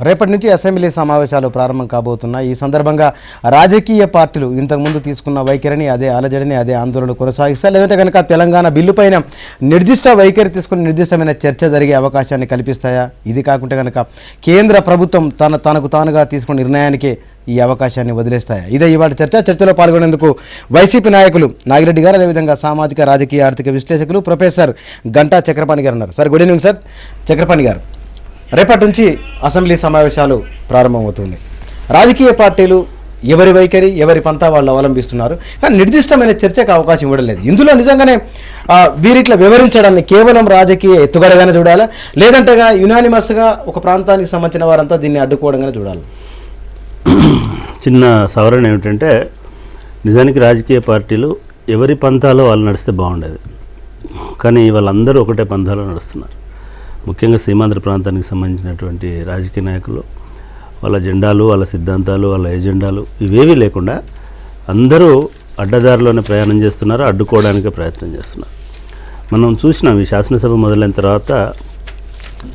రేపటి నుంచి అసెంబ్లీ సమావేశాలు ప్రారంభం కాబోతున్నాయి. ఈ సందర్భంగా రాజకీయ పార్టీలు ఇంతకుముందు తీసుకున్న వైఖరిని, అదే అలజడిని, అదే ఆందోళనలు కొనసాగిస్తారు. లేదంటే కనుక తెలంగాణ బిల్లు పైన నిర్దిష్ట వైఖరి తీసుకుని నిర్దిష్టమైన చర్చ జరిగే అవకాశాన్ని కల్పిస్తాయా? ఇది కాకుంటే కనుక కేంద్ర ప్రభుత్వం తనకు తానుగా తీసుకున్న నిర్ణయానికి ఈ అవకాశాన్ని వదిలేస్తాయా? ఇదే ఇవాళ చర్చలో పాల్గొనేందుకు వైసీపీ నాయకులు నాగిరెడ్డి గారు, అదేవిధంగా సామాజిక రాజకీయ ఆర్థిక విశ్లేషకులు ప్రొఫెసర్ గంటా చక్రపాణి గారు ఉన్నారు. Sir, good evening sir. Chakrapani గారు, రేపటి నుంచి అసెంబ్లీ సమావేశాలు ప్రారంభమవుతుంది. రాజకీయ పార్టీలు ఎవరి వైఖరి, ఎవరి పంతా వాళ్ళు అవలంబిస్తున్నారు. కానీ నిర్దిష్టమైన చర్చకు అవకాశం ఇవ్వడం. ఇందులో నిజంగానే వీరిట్లా వివరించడాన్ని కేవలం రాజకీయ ఎత్తుగడగానే చూడాలా, లేదంటే యునానిమస్గా ఒక ప్రాంతానికి సంబంధించిన వారంతా దీన్ని అడ్డుకోవడంగానే చూడాలి? చిన్న సవరణ ఏమిటంటే, నిజానికి రాజకీయ పార్టీలు ఎవరి పంతాలో వాళ్ళు నడిస్తే బాగుండేది. కానీ వాళ్ళందరూ ఒకటే పంతాలో నడుస్తున్నారు. ముఖ్యంగా సీమాంధ్ర ప్రాంతానికి సంబంధించినటువంటి రాజకీయ నాయకులు వాళ్ళ జెండాలు, వాళ్ళ సిద్ధాంతాలు, వాళ్ళ ఎజెండాలు ఇవేవీ లేకుండా అందరూ అడ్డదారిలోనే ప్రయాణం చేస్తున్నారు, అడ్డుకోవడానికి ప్రయత్నం చేస్తున్నారు. మనం చూసినాం ఈ శాసనసభ మొదలైన తర్వాత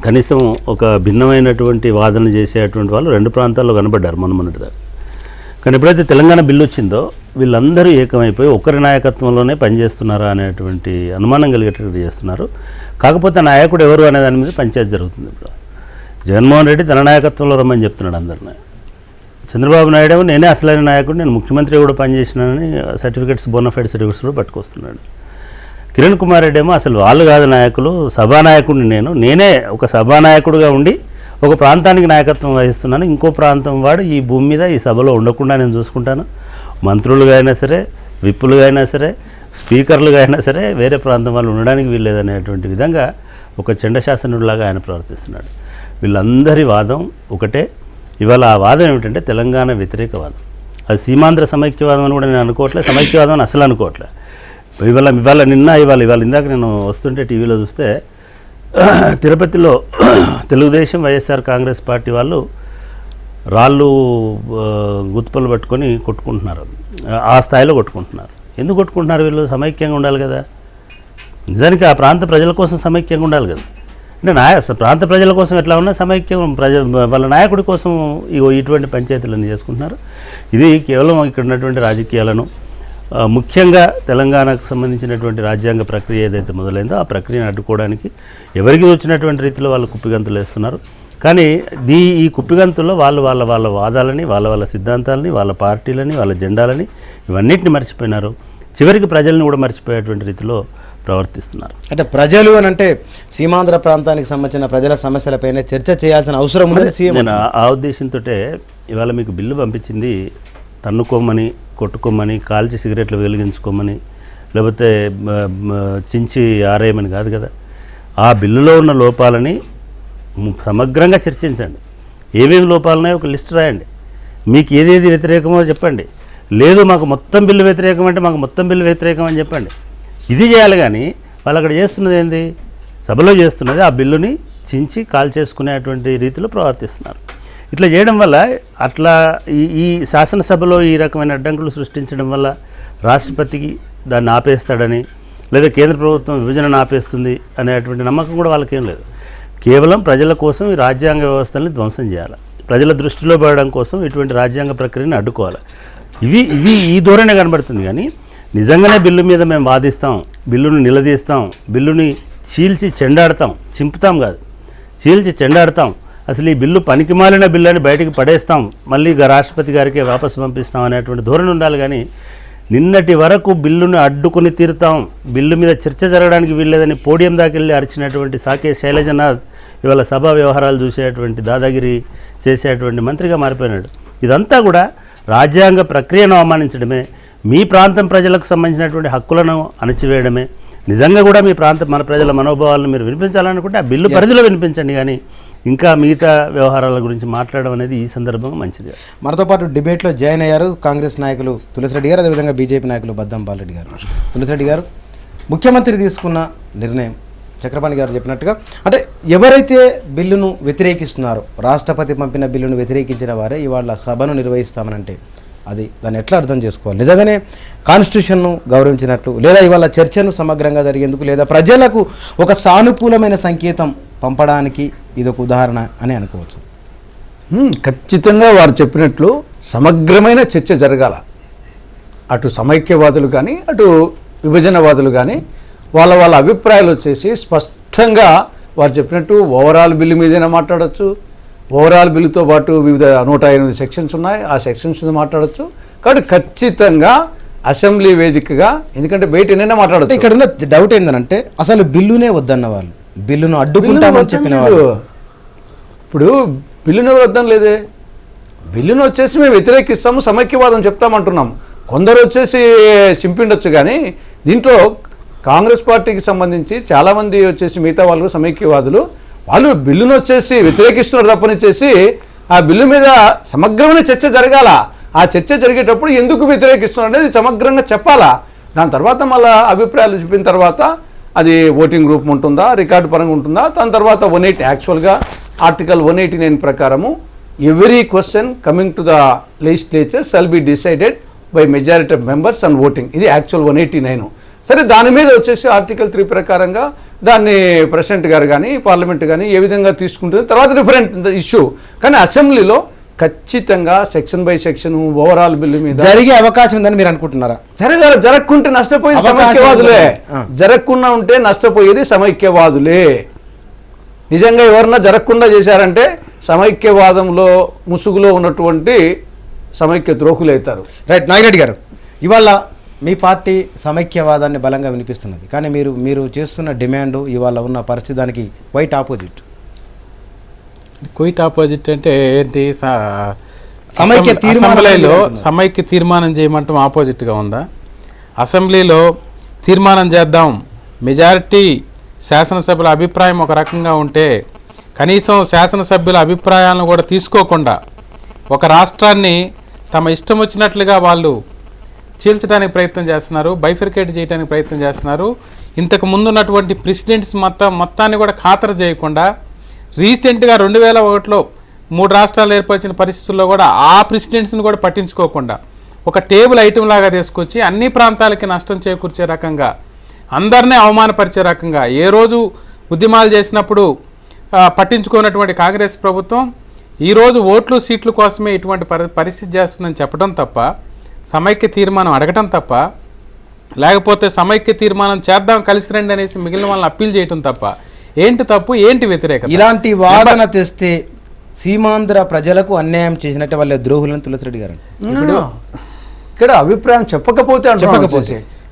కనీసం ఒక భిన్నమైనటువంటి వాదన చేసేటువంటి వాళ్ళు రెండు ప్రాంతాల్లో కనబడ్డారు మొన్నటిదాకా. కానీ ఎప్పుడైతే తెలంగాణ బిల్లు వచ్చిందో వీళ్ళందరూ ఏకమైపోయి ఒకరి నాయకత్వంలోనే పనిచేస్తున్నారా అనేటువంటి అనుమానం కలిగేటట్టు చేస్తున్నారు. కాకపోతే నాయకుడు ఎవరు అనే దాని మీద పంచాయతీ జరుగుతుంది. ఇప్పుడు జగన్మోహన్ రెడ్డి తన నాయకత్వంలో రమ్మని చెప్తున్నాడు అందరినీ. చంద్రబాబు నాయుడు ఏమో నేనే అసలైన నాయకుడు, నేను ముఖ్యమంత్రి కూడా పనిచేసినానని సర్టిఫికెట్స్, బోనఫైడ్ సర్టిఫికెట్స్ కూడా పట్టుకొస్తున్నాడు. కిరణ్ కుమార్ రెడ్డి ఏమో అసలు వాళ్ళు కాదు నాయకులు, సభానాయకుడిని నేనే ఒక సభానాయకుడిగా ఉండి ఒక ప్రాంతానికి నాయకత్వం వహిస్తున్నాను, ఇంకో ప్రాంతం వాడు ఈ భూమి మీద ఈ సభలో ఉండకుండా నేను చూసుకుంటాను, మంత్రులుగా అయినా సరే, విప్పులుగా అయినా సరే, స్పీకర్లుగా అయినా సరే వేరే ప్రాంతం వాళ్ళు ఉండడానికి వీల్లేదనేటువంటి విధంగా ఒక చండశాసనుడిలాగా ఆయన ప్రవర్తిస్తున్నాడు. వీళ్ళందరి వాదం ఒకటే. ఇవాళ ఆ వాదం ఏమిటంటే తెలంగాణ వ్యతిరేకవాదం. అది సీమాంధ్ర సమైక్యవాదం అని కూడా నేను అనుకోవట్లేదు, సమైక్యవాదం అని అసలు అనుకోవట్లేదు. ఇవాళ ఇందాక నేను వస్తుంటే టీవీలో చూస్తే తిరుపతిలో తెలుగుదేశం, వైఎస్ఆర్ కాంగ్రెస్ పార్టీ వాళ్ళు రాళ్ళు, గుత్పలు పట్టుకొని కొట్టుకుంటున్నారు. ఆ స్థాయిలో కొట్టుకుంటున్నారు. ఎందుకు కొట్టుకుంటున్నారు? వీళ్ళు సమైక్యంగా ఉండాలి కదా. నిజానికి ఆ ప్రాంత ప్రజల కోసం సమైక్యంగా ఉండాలి కదా. అంటే ప్రాంత ప్రజల కోసం ఎట్లా ఉన్నా సమైక్యం వాళ్ళ నాయకుడి కోసం ఇటువంటి పంచాయతీలను చేసుకుంటున్నారు. ఇది కేవలం ఇక్కడ ఉన్నటువంటి రాజకీయాలను, ముఖ్యంగా తెలంగాణకు సంబంధించినటువంటి రాజ్యాంగ ప్రక్రియ ఏదైతే మొదలైందో ఆ ప్రక్రియను అడ్డుకోవడానికి ఎవరికి వచ్చినటువంటి రీతిలో వాళ్ళు కుప్పిగంతులు వేస్తున్నారు. కానీ ఈ కుప్పిగంతుల్లో వాళ్ళ వాదాలని, వాళ్ళ సిద్ధాంతాలని, వాళ్ళ పార్టీలని, వాళ్ళ జెండాలని ఇవన్నిటిని మర్చిపోయినారు. చివరికి ప్రజల్ని కూడా మర్చిపోయేటువంటి రీతిలో ప్రవర్తిస్తున్నారు. అంటే ప్రజలు అని అంటే సీమాంధ్ర ప్రాంతానికి సంబంధించిన ప్రజల సమస్యలపైన చర్చ చేయాల్సిన అవసరం ఉంది. నేను ఆ ఉద్దేశంతో ఇవాళ మీకు బిల్లు పంపించింది తన్నుకోమని, కొట్టుకోమని, కాల్చి సిగరెట్లు వెలిగించుకోమని, లేకపోతే చించి ఆరేయమని కాదు కదా. ఆ బిల్లులో ఉన్న లోపాలని సమగ్రంగా చర్చించండి. ఏమేమి లోపాలున్నాయో ఒక లిస్ట్ రాయండి. మీకు ఏదేది వ్యతిరేకమో చెప్పండి. లేదు మాకు మొత్తం బిల్లు వ్యతిరేకం అంటే మాకు మొత్తం బిల్లు వ్యతిరేకం అని చెప్పండి. ఇది చేయాలి. కానీ వాళ్ళు అక్కడ చేస్తున్నది ఏంది? సభలో చేస్తున్నది ఆ బిల్లుని చించి కాల్ చేసుకునేటువంటి రీతిలో ప్రవర్తిస్తున్నారు. ఇట్లా చేయడం వల్ల అట్లా ఈ శాసనసభలో ఈ రకమైన అడ్డంకులు సృష్టించడం వల్ల రాష్ట్రపతికి దాన్ని ఆపేస్తాడని, లేదా కేంద్ర ప్రభుత్వం విభజనను ఆపేస్తుంది అనేటువంటి నమ్మకం కూడా వాళ్ళకేం లేదు. కేవలం ప్రజల కోసం ఈ రాజ్యాంగ వ్యవస్థల్ని ధ్వంసం చేయాలి, ప్రజల దృష్టిలో పడడం కోసం ఇటువంటి రాజ్యాంగ ప్రక్రియను అడ్డుకోవాలి. ఇవి ఈ ధోరణి కనబడుతుంది. కానీ నిజంగానే బిల్లు మీద మేము వాదిస్తాం, బిల్లును నిలదీస్తాం, బిల్లుని చీల్చి చెండాడతాం, చింపుతాం కాదు, చీల్చి చెండాడతాం, అసలు ఈ బిల్లు పనికిమాలిన బిల్లు అని బయటికి పడేస్తాం, మళ్ళీ రాష్ట్రపతి గారికి వాపసు పంపిస్తాం అనేటువంటి ధోరణి ఉండాలి. కానీ నిన్నటి వరకు బిల్లును అడ్డుకుని తీరుతాం, బిల్లు మీద చర్చ జరగడానికి వీల్లేదని పోడియం దాకెళ్ళి అరిచినటువంటి సాకే శైలజనాథ్ ఇవాళ సభా వ్యవహారాలు చూసేటువంటి దాదాగిరి చేసేటువంటి మంత్రిగా మారిపోయినాడు. ఇదంతా కూడా రాజ్యాంగ ప్రక్రియను అవమానించడమే, మీ ప్రాంతం ప్రజలకు సంబంధించినటువంటి హక్కులను అణచివేయడమే. నిజంగా కూడా మన ప్రజల మనోభావాలను మీరు వినిపించాలనుకుంటే ఆ బిల్లు పరిధిలో వినిపించండి. కానీ ఇంకా మిగతా వ్యవహారాల గురించి మాట్లాడడం అనేది ఈ సందర్భంగా మంచిది. మనతో పాటు డిబేట్లో జాయిన్ అయ్యారు కాంగ్రెస్ నాయకులు తులసిరెడ్డి గారు, అదేవిధంగా బీజేపీ నాయకులు బద్దం బాలరెడ్డి గారు. తులసిరెడ్డి గారు, ముఖ్యమంత్రి తీసుకున్న నిర్ణయం చక్రపాణి గారు చెప్పినట్టుగా అంటే ఎవరైతే బిల్లును వ్యతిరేకిస్తున్నారో, రాష్ట్రపతి పంపిన బిల్లును వ్యతిరేకించిన వారే ఇవాళ సభను నిర్వహిస్తామనంటే దాన్ని ఎట్లా అర్థం చేసుకోవాలి? నిజంగానే కాన్స్టిట్యూషన్ను గౌరవించినట్లు, లేదా ఇవాళ చర్చను సమగ్రంగా జరిగేందుకు, లేదా ప్రజలకు ఒక సానుకూలమైన సంకేతం పంపడానికి ఇదొక ఉదాహరణ అని అనుకోవచ్చు. ఖచ్చితంగా వారు చెప్పినట్లు సమగ్రమైన చర్చ జరగాల. అటు సమైక్యవాదులు కానీ అటు విభజనవాదులు కానీ వాళ్ళ అభిప్రాయాలు వచ్చేసి స్పష్టంగా వారు చెప్పినట్టు ఓవరాల్ బిల్లు మీదైనా మాట్లాడచ్చు. ఓవరాల్ బిల్లుతో పాటు వివిధ 108 సెక్షన్స్ ఉన్నాయి, ఆ సెక్షన్స్ మీద మాట్లాడచ్చు. కాబట్టి ఖచ్చితంగా అసెంబ్లీ వేదికగా, ఎందుకంటే బయట ఎన్నైనా మాట్లాడచ్చు. ఇక్కడ ఉన్న డౌట్ ఏంటంటే అసలు బిల్లునే వద్దన్న వాళ్ళు, బిల్లును అడ్డుకుంటామని చెప్పిన వాళ్ళు. ఇప్పుడు బిల్లును వద్దం లేదే, బిల్లును వచ్చేసి మేము వ్యతిరేకిస్తాము, సమైక్యవాదం చెప్తామంటున్నాం. కొందరు వచ్చేసి చింపిండొచ్చు, కానీ దీంట్లో కాంగ్రెస్ పార్టీకి సంబంధించి చాలామంది వచ్చేసి మిగతా వాళ్ళు సమైక్యవాదులు వాళ్ళు బిల్లును వచ్చేసి వ్యతిరేకిస్తున్నారు తప్పనిచ్చేసి ఆ బిల్లు మీద సమగ్రమైన చర్చ జరగాల. ఆ చర్చ జరిగేటప్పుడు ఎందుకు వ్యతిరేకిస్తున్నారు అనేది సమగ్రంగా చెప్పాలా. దాని తర్వాత మళ్ళీ అభిప్రాయాలు చెప్పిన తర్వాత అది ఓటింగ్ గ్రూప్ ఉంటుందా, రికార్డు పరంగా ఉంటుందా, దాని తర్వాత 180 యాక్చువల్గా ఆర్టికల్ 189 ప్రకారము every question coming to the legislature shall be decided by majority of members and voting. ఇది యాక్చువల్ 189. సరే, దాని మీద వచ్చేసి ఆర్టికల్ 3 ప్రకారంగా దాన్ని ప్రెసిడెంట్ గారు కానీ పార్లమెంట్ కానీ ఏ విధంగా తీసుకుంటుంది తర్వాత డిఫరెంట్ ఇష్యూ. కానీ అసెంబ్లీలో ఖచ్చితంగా section by section overall bill మీద జరిగే అవకాశం ఉందని మీరు అనుకుంటున్నారా? జరగకుంటే నష్టపోయేది సమైక్యవాదులే. జరగకుండా ఉంటే నష్టపోయేది సమైక్యవాదులే. నిజంగా ఎవరన్నా జరగకుండా చేశారంటే సమైక్యవాదంలో ముసుగులో ఉన్నటువంటి సమైక్య ద్రోహులు అవుతారు. రైట్. నాగిరెడ్డి గారు, ఇవాళ మీ పార్టీ సమైక్యవాదాన్ని బలంగా వినిపిస్తున్నది, కానీ మీరు చేస్తున్న డిమాండ్ ఇవాళ ఉన్న పరిస్థితి దానికి క్వైట్ ఆపోజిట్. క్వైట్ ఆపోజిట్ అంటే ఏంటి? అసెంబ్లీలో సమైక్య తీర్మానం చేయమంటాం ఆపోజిట్గా ఉందా? అసెంబ్లీలో తీర్మానం చేద్దాం, మెజారిటీ శాసనసభ్యుల అభిప్రాయం ఒక రకంగా ఉంటే కనీసం శాసనసభ్యుల అభిప్రాయాలను కూడా తీసుకోకుండా ఒక రాష్ట్రాన్ని తమ ఇష్టం వచ్చినట్లుగా వాళ్ళు చీల్చడానికి ప్రయత్నం చేస్తున్నారు, బైఫర్కేట్ చేయడానికి ప్రయత్నం చేస్తున్నారు. ఇంతకు ముందు ఉన్నటువంటి ప్రెసిడెంట్స్ మొత్తాన్ని కూడా ఖాతరు చేయకుండా రీసెంట్గా 2001లో 3 రాష్ట్రాలు ఏర్పరిచిన పరిస్థితుల్లో కూడా ఆ ప్రెసిడెంట్స్ని కూడా పట్టించుకోకుండా ఒక టేబుల్ ఐటెం లాగా తీసుకొచ్చి అన్ని ప్రాంతాలకి నష్టం చేకూర్చే రకంగా, అందరినీ అవమానపరిచే రకంగా, ఏ రోజు ఉద్యమాలు చేసినప్పుడు పట్టించుకున్నటువంటి కాంగ్రెస్ ప్రభుత్వం ఈరోజు ఓట్లు సీట్ల కోసమే ఇటువంటి పరిస్థితి చేస్తుందని చెప్పడం తప్ప, సమైక్య తీర్మానం అడగటం తప్ప, లేకపోతే సమైక్య తీర్మానం చేద్దాం కలిసి రండి అనేసి మిగిలిన వాళ్ళని అప్పీల్ చేయటం తప్ప ఏంటి తప్పు, ఏంటి వ్యతిరేకత? ఇలాంటి వాదన తెస్తే సీమాంధ్ర ప్రజలకు అన్యాయం చేసినట్టే వాళ్ళ ద్రోహులను తులసిరెడ్డి గారు. ఇప్పుడు ఇక్కడ అభిప్రాయం చెప్పకపోతే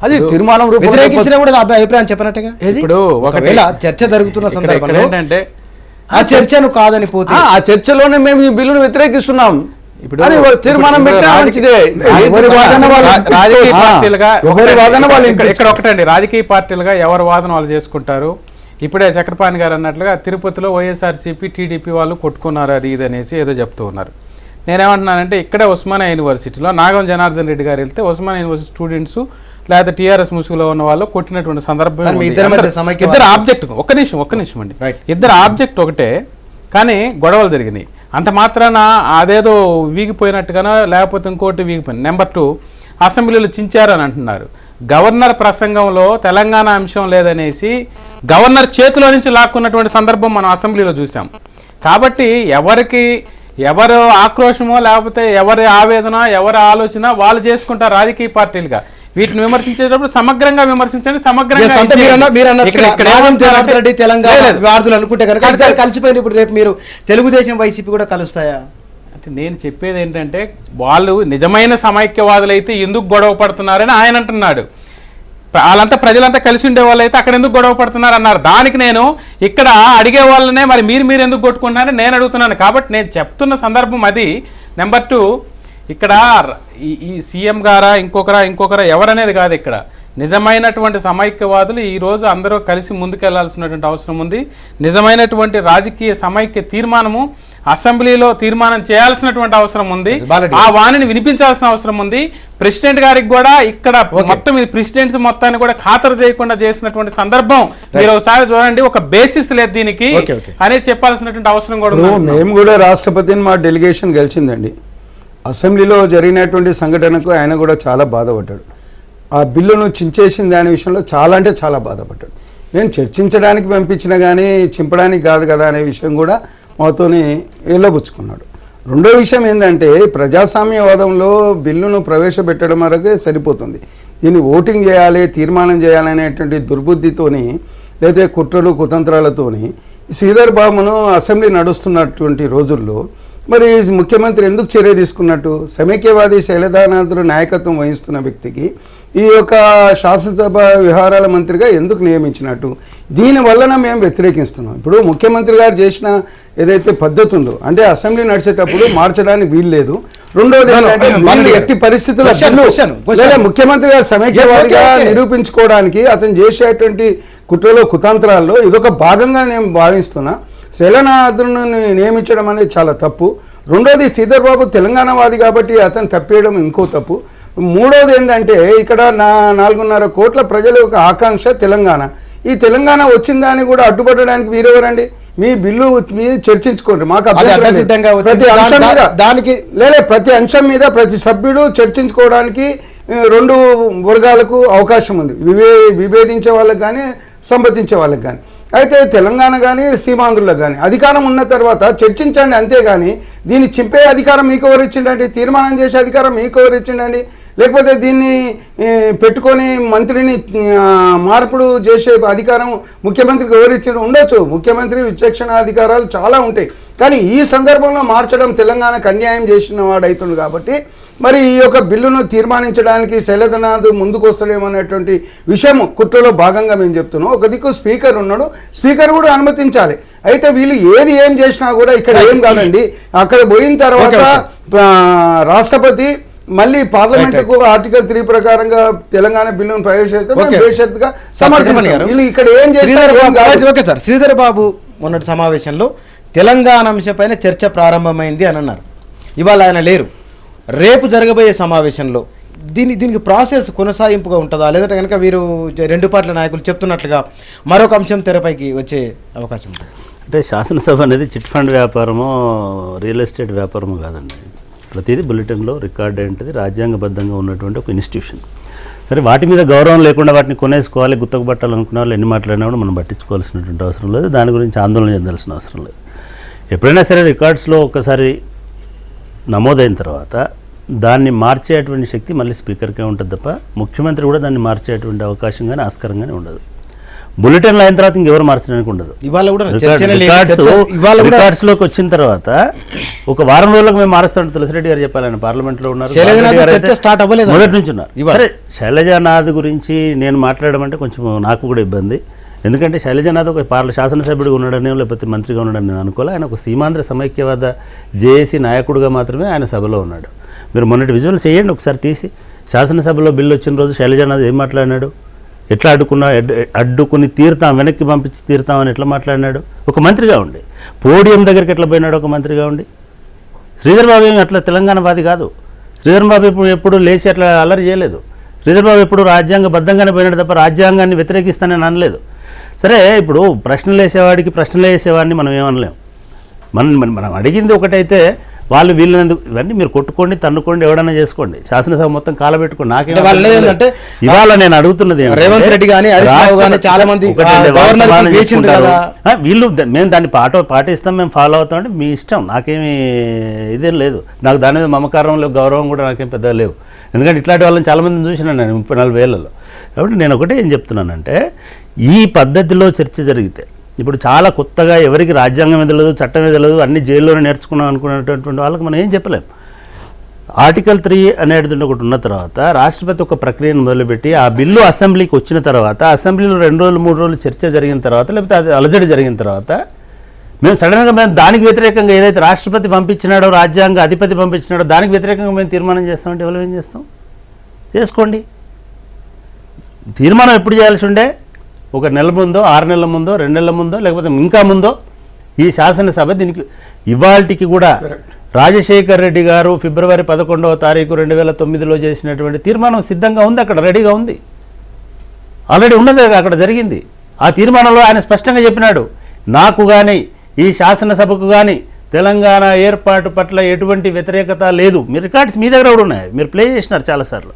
అది తీర్మానం వ్యతిరేకించినా కూడా అభిప్రాయం చెప్పనట్టుగా. ఇప్పుడు ఒకవేళ చర్చ జరుగుతున్న సందర్భంలో ఏంటంటే ఆ చర్చను కాదని పోతే ఆ చర్చలోనే మేము ఈ బిల్లును వ్యతిరేకిస్తున్నాం ఇప్పుడు తీర్మానం పెట్టా మంచిదే. ఇక్కడ ఒకటండి, రాజకీయ పార్టీలుగా ఎవరి వాదన వాళ్ళు చేసుకుంటారు. ఇప్పుడే చక్రపాణి గారు అన్నట్లుగా తిరుపతిలో వైఎస్ఆర్సీపీ టీడీపీ వాళ్ళు కొట్టుకున్నారు అది ఇది అనేసి ఏదో చెప్తూ ఉన్నారు. నేనేమంటున్నానంటే ఇక్కడే ఉస్మానియా యూనివర్సిటీలో నాగం జనార్దన్ రెడ్డి గారు వెళ్తే ఉస్మానియా యూనివర్సిటీ స్టూడెంట్స్ లేదా టీఆర్ఎస్ ముసుగులో ఉన్న వాళ్ళు కొట్టినటువంటి సందర్భం. ఇద్దరు ఆబ్జెక్ట్ ఒక్క నిమిషం అండి, ఇద్దరు ఆబ్జెక్ట్ ఒకటే, కానీ గొడవలు జరిగినాయి. అంత మాత్రాన అదేదో వీగిపోయినట్టుగానో లేకపోతే ఇంకోటి వీగిపోయింది. నెంబర్ 2, అసెంబ్లీలో చించారని అంటున్నారు. గవర్నర్ ప్రసంగంలో తెలంగాణ అంశం లేదనేసి గవర్నర్ చేతిలో నుంచి లాక్కున్నటువంటి సందర్భం మనం అసెంబ్లీలో చూసాం. కాబట్టి ఎవరు ఆక్రోశమో లేకపోతే ఎవరి ఆవేదన ఎవరి ఆలోచన వాళ్ళు చేసుకుంటారు రాజకీయ పార్టీలుగా. వీటిని విమర్శించేటప్పుడు సమగ్రంగా విమర్శించండి, కలిసిపోయిన ఇప్పుడు రేపు మీరు తెలుగుదేశం వైసీపీ కూడా కలుస్తాయా అంటే నేను చెప్పేది ఏంటంటే వాళ్ళు నిజమైన సమైక్యవాదులైతే ఎందుకు గొడవ పడుతున్నారని ఆయన అంటున్నాడు. వాళ్ళంతా ప్రజలంతా కలిసి ఉండే వాళ్ళు అయితే అక్కడ ఎందుకు గొడవ పడుతున్నారు అన్నారు. దానికి నేను ఇక్కడ అడిగే వాళ్ళనే మరి మీరు ఎందుకు కొట్టుకుంటున్నారని నేను అడుగుతున్నాను. కాబట్టి నేను చెప్తున్న సందర్భం అది. నెంబర్ 2, ఇక్కడ ఈ సీఎం గారా ఇంకొకరా ఎవరనేది కాదు. ఇక్కడ నిజమైనటువంటి సమైక్యవాదులు ఈరోజు అందరూ కలిసి ముందుకెళ్లాల్సినటువంటి అవసరం ఉంది. నిజమైనటువంటి రాజకీయ సమైక్య తీర్మానము అసెంబ్లీలో తీర్మానం చేయాల్సినటువంటి అవసరం ఉంది. ఆ వాణిని వినిపించాల్సిన అవసరం ఉంది. ప్రెసిడెంట్ గారికి కూడా ఇక్కడ మొత్తం ప్రెసిడెంట్స్ మొత్తాన్ని కూడా ఖాతరు చేయకుండా చేసినటువంటి సందర్భం మీరు ఒకసారి చూడండి. ఒక బేసిస్ లేదు దీనికి అనేది చెప్పాల్సినటువంటి అవసరం కూడా ఉంది. మేము కూడా రాష్ట్రపతిని మా డెలిగేషన్ గెలిచిందండి. అసెంబ్లీలో జరిగినటువంటి సంఘటనకు ఆయన కూడా చాలా బాధపడ్డాడు. ఆ బిల్లును చించేసిన దాని విషయంలో చాలా అంటే చాలా బాధపడ్డాడు. నేను చర్చించడానికి పంపించినా కానీ చింపడానికి కాదు కదా అనే విషయం కూడా మాతోని వెళ్ళబుచ్చుకున్నాడు. రెండో విషయం ఏంటంటే ప్రజాస్వామ్యవాదంలో బిల్లును ప్రవేశపెట్టడం వరకే సరిపోతుంది. దీన్ని ఓటింగ్ చేయాలి, తీర్మానం చేయాలనేటువంటి దుర్బుద్ధితోని లేదా కుట్రలు కుతంత్రాలతోని శ్రీధర్ బాబును అసెంబ్లీ నడుస్తున్నటువంటి రోజుల్లో మరి ముఖ్యమంత్రి ఎందుకు చర్య తీసుకున్నట్టు? సమైక్యవాది శైలజానాథులు నాయకత్వం వహిస్తున్న వ్యక్తికి ఈ యొక్క శాసనసభ వ్యవహారాల మంత్రిగా ఎందుకు నియమించినట్టు? దీని వలన మేము వ్యతిరేకిస్తున్నాం. ఇప్పుడు ముఖ్యమంత్రి గారు చేసిన ఏదైతే పద్ధతి ఉందో అంటే అసెంబ్లీ నడిచేటప్పుడు మార్చడానికి వీలు లేదు. రెండోది ఏంటంటే వీళ్ళు ఎట్టి పరిస్థితుల్లో లేదా ముఖ్యమంత్రి గారు సమైక్యవాదిగా నిరూపించుకోవడానికి అతను చేసేటువంటి కుట్రలో కుతంత్రాల్లో ఇదొక భాగంగా నేను భావిస్తున్నా. శైలనాథులను నియమించడం అనేది చాలా తప్పు. రెండోది శ్రీధర్ బాబు తెలంగాణవాది కాబట్టి అతను తప్పేయడం ఇంకో తప్పు. మూడోది ఏంటంటే ఇక్కడ 4.5 కోట్ల ప్రజల యొక్క ఆకాంక్ష తెలంగాణ. ఈ తెలంగాణ వచ్చిందని కూడా అడ్డుపడడానికి వీరెవరండి? మీ బిల్లు మీద చర్చించుకోండి, మాకు ప్రతి అంశం మీద ప్రతి అంశం మీద ప్రతి సభ్యుడు చర్చించుకోవడానికి 2 వర్గాలకు అవకాశం ఉంది, విభేదించే వాళ్ళకి కానీ సంబంధించే వాళ్ళకి కానీ. అయితే తెలంగాణ కానీ సీమాంధ్రులకు కానీ అధికారం ఉన్న తర్వాత చర్చించండి, అంతేగాని దీన్ని చింపే అధికారం మీకు ఎవరు ఇచ్చిండండి? తీర్మానం చేసే అధికారం మీకు ఎవరు ఇచ్చిండండి? లేకపోతే దీన్ని పెట్టుకొని మంత్రిని మార్పుడు చేసే అధికారం ముఖ్యమంత్రికి ఎవరు ఇచ్చిండు? ఉండొచ్చు, ముఖ్యమంత్రి విచక్షణ అధికారాలు చాలా ఉంటాయి. కానీ ఈ సందర్భంలో మార్చడం తెలంగాణకు అన్యాయం చేసిన వాడు అవుతుంది. కాబట్టి మరి ఈ యొక్క బిల్లును తీర్మానించడానికి శైలజనాథ్ ముందుకు వస్తాడేమనేటువంటి విషయం కుట్రలో భాగంగా మేము చెప్తున్నాం. ఒక దిక్కు స్పీకర్ ఉన్నాడు, స్పీకర్ కూడా అనుమతించాలి. అయితే వీళ్ళు ఏం చేసినా కూడా ఇక్కడ ఏం కాదండి. అక్కడ పోయిన తర్వాత రాష్ట్రపతి మళ్ళీ పార్లమెంటుకు ఆర్టికల్ 3 ప్రకారంగా తెలంగాణ బిల్లును ప్రవేశపెడతాగా సమర్థించారు. వీళ్ళు ఇక్కడ ఏం చేస్తారు? ఓకే సార్, శ్రీధర్ బాబు మొన్నటి సమావేశంలో తెలంగాణ అంశంపైన చర్చ ప్రారంభమైంది అని అన్నారు. ఇవాళ ఆయన లేరు. రేపు జరగబోయే సమావేశంలో దీనికి ప్రాసెస్ కొనసాగింపుగా ఉంటుందా, లేదంటే కనుక వీరు 2 పార్టీల నాయకులు చెప్తున్నట్లుగా మరొక అంశం తెరపైకి వచ్చే అవకాశం ఉంటుంది? అంటే శాసనసభ అనేది చిట్ ఫండ్ వ్యాపారమో రియల్ ఎస్టేట్ వ్యాపారమో కాదండి. ప్రతిదీ బులెటిన్లో రికార్డ్ అయింటుంది, రాజ్యాంగబద్ధంగా ఉన్నటువంటి ఒక ఇన్స్టిట్యూషన్. సరే, వాటి మీద గౌరవం లేకుండా వాటిని కొనేసుకోవాలి, గుత్తకు పట్టాలనుకున్న వాళ్ళు ఎన్ని మాట్లాడినా కూడా మనం పట్టించుకోవాల్సినటువంటి అవసరం లేదు, దాని గురించి ఆందోళన చెందాల్సిన అవసరం లేదు. ఎప్పుడైనా సరే రికార్డ్స్లో ఒకసారి నమోదైన తర్వాత దాన్ని మార్చేటువంటి శక్తి మళ్ళీ స్పీకర్కే ఉంటుంది తప్ప ముఖ్యమంత్రి కూడా దాన్ని మార్చేటువంటి అవకాశం కానీ ఆస్కారం కానీ ఉండదు. బులెటిన్లో అయిన తర్వాత ఇంకెవరు మార్చడానికి ఉండదు. రికార్డ్స్లోకి వచ్చిన తర్వాత ఒక వారం రోజులకు మేము మారుస్తాం. తులసిరెడ్డి గారు చెప్పాలని పార్లమెంట్లో ఉన్నారు, మొదటి నుంచి ఉన్నారు. సరే, శైలజానాథ్ గురించి నేను మాట్లాడడం అంటే కొంచెం నాకు కూడా ఇబ్బంది. ఎందుకంటే శైలజానాథ్ ఒక శాసనసభ్యుడిగా ఉన్నాడని లేకపోతే మంత్రిగా ఉన్నాడని నేను అనుకోలే. ఆయన ఒక సీమాంధ్ర సమైక్యవాద జేఏసీ నాయకుడిగా మాత్రమే ఆయన సభలో ఉన్నాడు. మీరు మొన్నటి విజువల్స్ చేయండి ఒకసారి తీసి. శాసనసభలో బిల్లు వచ్చిన రోజు శైలజానాథ్ ఏం మాట్లాడినాడు, ఎట్లా అడ్డుకుని తీరుతాం, వెనక్కి పంపించి తీరుతామని ఎట్లా మాట్లాడినాడు ఒక మంత్రిగా ఉండి. పోడియం దగ్గరికి ఎట్లా పోయినాడు ఒక మంత్రిగా ఉండి. శ్రీధర్ బాబు ఏమి అట్లా తెలంగాణవాది కాదు. శ్రీధర్ బాబు ఎప్పుడు లేచి అట్లా అల్లరి చేయలేదు. శ్రీధర్ బాబు ఎప్పుడు రాజ్యాంగబద్ధంగానే పోయినాడు తప్ప రాజ్యాంగాన్ని వ్యతిరేకిస్తానని అనలేదు. సరే, ఇప్పుడు ప్రశ్నలు వేసేవాడికి ప్రశ్నలు వేసేవాడిని మనం ఏమనలేం. మనం అడిగింది ఒకటైతే వాళ్ళు వీళ్ళని ఇవన్నీ మీరు కొట్టుకోండి, తన్నుకోండి, ఎవడన్నా చేసుకోండి, శాసనసభ మొత్తం కాలబెట్టుకోండి. నాకేంటే ఇవాళ నేను అడుగుతున్నది రేవంత్ రెడ్డి కానీ చాలా మంది వీళ్ళు మేము దాన్ని పాటిస్తాం, మేము ఫాలో అవుతాం అంటే మీ ఇష్టం, నాకేమి ఇదేం లేదు. నాకు దాని మీద మమకారం లేవు, గౌరవం కూడా నాకేం పెద్దగా లేవు. ఎందుకంటే ఇట్లాంటి వాళ్ళని చాలామందిని చూసినాను నేను 30-40 ఏళ్లలో. కాబట్టి నేను ఒకటే ఏం చెప్తున్నానంటే, ఈ పద్ధతిలో చర్చ జరిగితే ఇప్పుడు చాలా కొత్తగా ఎవరికి రాజ్యాంగం తెలియదు, చట్టం తెలియదు, అన్ని జైల్లోనే నేర్చుకున్నాం అనుకునేటటువంటి వాళ్ళకి మనం ఏం చెప్పలేం. ఆర్టికల్ 3 అనేది ఒకటి ఉన్న తర్వాత రాష్ట్రపతి ఒక ప్రక్రియను మొదలుపెట్టి ఆ బిల్లు అసెంబ్లీకి వచ్చిన తర్వాత అసెంబ్లీలో 2 రోజులు 3 రోజులు చర్చ జరిగిన తర్వాత లేకపోతే అది అలజడి జరిగిన తర్వాత మేము సడన్గా మేము దానికి వ్యతిరేకంగా ఏదైతే రాష్ట్రపతి పంపించినాడో, రాజ్యాంగ అధిపతి పంపించినాడో దానికి వ్యతిరేకంగా మేము తీర్మానం చేస్తామంటే ఎవరు ఏం చేస్తాం? చేసుకోండి. తీర్మానం ఎప్పుడు చేయాల్సి ఉండే? 1 నెల ముందో, 6 నెలల ముందో, 2 నెలల ముందో, లేకపోతే ఇంకా ముందో ఈ శాసనసభ దీనికి ఇవాళకి కూడా రాజశేఖర్ రెడ్డి గారు ఫిబ్రవరి 11వ తారీఖు 2009లో చేసినటువంటి తీర్మానం సిద్ధంగా ఉంది, అక్కడ రెడీగా ఉంది, ఆల్రెడీ ఉన్నది, అక్కడ జరిగింది. ఆ తీర్మానంలో ఆయన స్పష్టంగా చెప్పినాడు, నాకు కానీ ఈ శాసనసభకు కానీ తెలంగాణ ఏర్పాటు పట్ల ఎటువంటి వ్యతిరేకత లేదు. మీ రికార్డ్స్ మీ దగ్గర కూడా ఉన్నాయి, మీరు ప్లే చేసినారు చాలాసార్లు.